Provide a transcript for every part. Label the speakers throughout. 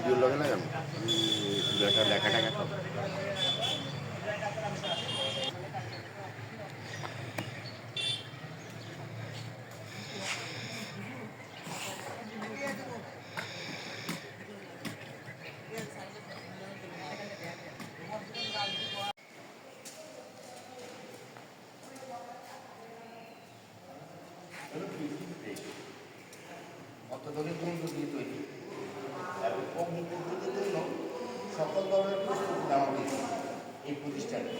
Speaker 1: Video লগে লাগাম লেখা লেখা টাকা খাও অত্যাধুনিক বন্ধু দিয়ে তৈরি এবং অগ্নিপদ্ধতির জন্য সকল ধরনের প্রস্তুতি নেওয়া হয়েছে এই প্রতিষ্ঠানে।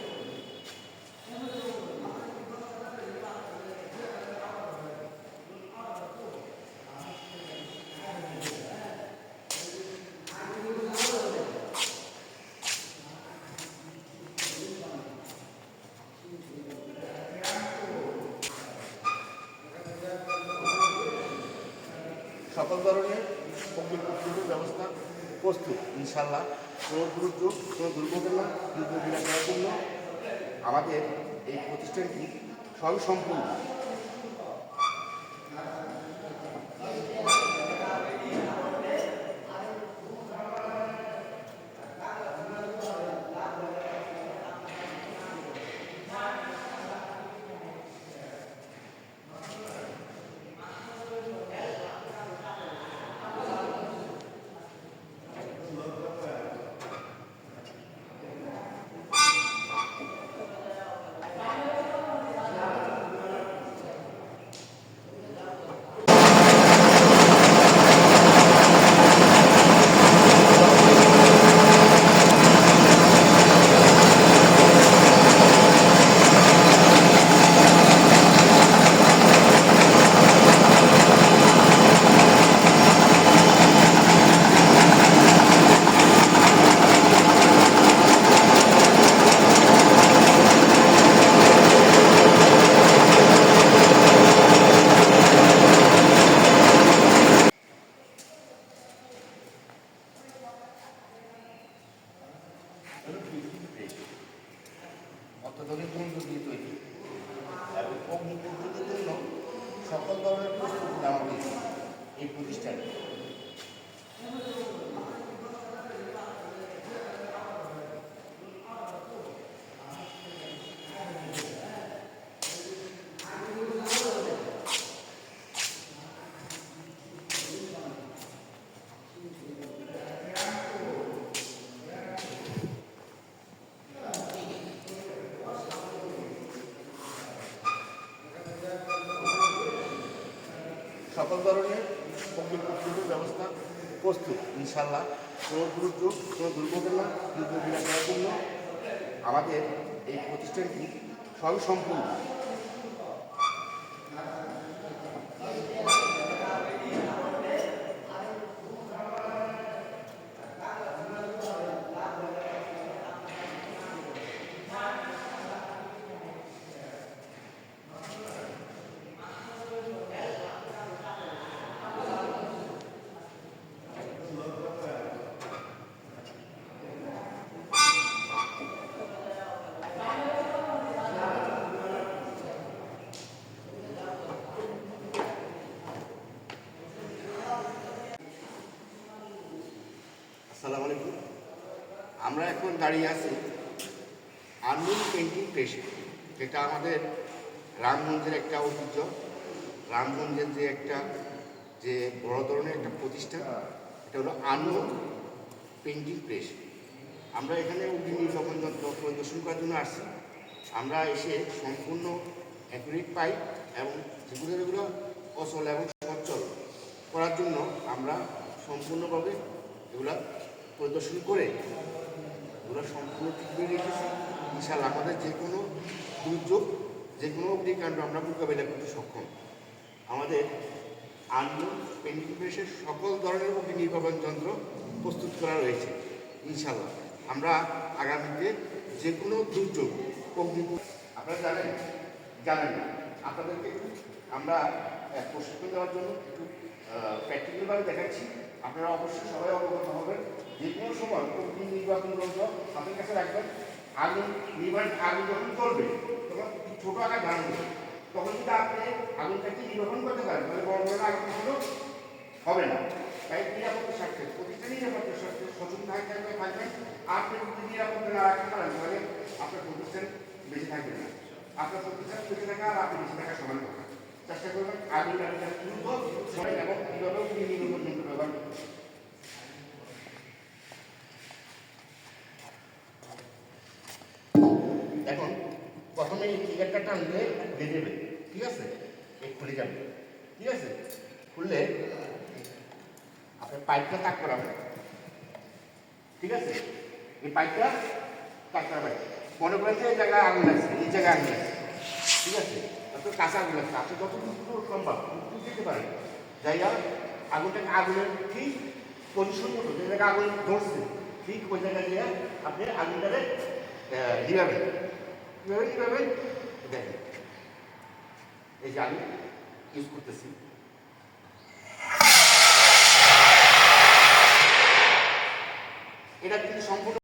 Speaker 1: সকল ধরনের অগ্নিপদ্ধতির ব্যবস্থা প্রস্তুত ইনশাল্লাহ। কোনো দুর্যোগ কোনো দুর্ঘটনা দুর্ঘটনা করার জন্য আমাদের এই প্রতিষ্ঠানটি স্বয়ংসম্পূর্ণ। অত্যাধুনিক বন্ধু দিয়ে তৈরি এবং অগ্নিপদ্ধতির জন্য সকল ধরনের প্রস্তুতি নেওয়া হয়েছে এই প্রতিষ্ঠানে। সকল ধরনের অগ্নিপদ্ধতির ব্যবস্থা প্রস্তুত ইনশাল্লাহ। কোনো দুর্যোগ কোনো দুর্ঘটনা দুর্ঘটনা করার জন্য আমাদের এই প্রতিষ্ঠানটি স্বয়ংসম্পূর্ণ। আসসালামু আলাইকুম। আমরা এখন দাঁড়িয়ে আছি আনমোল পেন্টিং প্রেসে, যেটা আমাদের রামগঞ্জের একটা ঐতিহ্য। রামগঞ্জের যে বড় ধরনের একটা প্রতিষ্ঠান, এটা হলো আনমোল পেন্টিং প্রেস। আমরা এখানে অগ্নিনির্বাপন যন্ত্র পরিদর্শন করার জন্য আসছি। আমরা এসে সম্পূর্ণ অ্যাকুরেট পাইপ এবং যেগুলো অচল এবং সচল করার জন্য আমরা সম্পূর্ণভাবে এগুলা পরিদর্শন করে ওরা সম্পূর্ণ ঠিক করে রেখেছি। ইনশাআল্লাহ আমাদের যে কোনো দুর্যোগ যে কোনো অগ্নিকাণ্ড আমরা মোকাবিলা করতে সক্ষম। আমাদের আনমোল পেন্টিং প্রেসের সকল ধরনের অগ্নিনির্বাপন যন্ত্র প্রস্তুত করা রয়েছে ইনশাআল্লাহ। আমরা আগামীতে যে কোনো দুর্যোগ আপনারা জানেন না, আপনাদেরকে একটু আমরা প্রশিক্ষণ দেওয়ার জন্য একটু প্র্যাকটিক্যালভাবে দেখাচ্ছি। আপনারা অবশ্যই সবাই অবগত হবেন। যে কোনো সময় অগ্নিনির্বাপন যন্ত্র হাতের কাছে রাখবেন। আগুন যখন চলবে তখন ছোটো আকার জানবে, তখন যদি আপনি আগুনটাকে নির্বাপন করতে পারেন তাহলে বড় বড় আগুন হবে না। তাই নিরাপত্তার স্বার্থে প্রতিষ্ঠান নিরাপত্তার স্বার্থে নিরাপত্তা না রাখতে পারেন তাহলে আপনার প্রতিষ্ঠান বেশি থাকবে না। আপনার প্রতিষ্ঠান বেশি থাকা আর আপনি বেশি থাকা সমান কথা। চেষ্টা করবেন আগুন লাগানোর দ্রুত সময় এবং কীভাবে নির্গত ব্যবহার করতে। এখন প্রথমে এই ট্রিগারটা টানলে খুলে দেবে, ঠিক আছে? এই খুলে যাবে, ঠিক আছে? খুললে আপনার পাইপটা তাক করাবেন, ঠিক আছে? এই পাইপটা তাক করাবেন। মনে করেন যে এই জায়গায় আগুন লাগছে, এই জায়গায় আগুন লাগছে, ঠিক আছে? তো কাঁচা আগুন লাগছে, আপনি যতটুকু সম্ভব দিতে পারেন। জায়গা আগুনটাকে আগুনের ঠিক পজিশন মতো যে জায়গায় আগুন ধরছে ঠিক ওই জায়গায় দিয়ে আপনি আগুনটাকে নিভাবেন। কীভাবে নিভাবেন দেখেন, এই যে আমি ইউজ করতেছি, এটা কিন্তু সম্পূর্ণ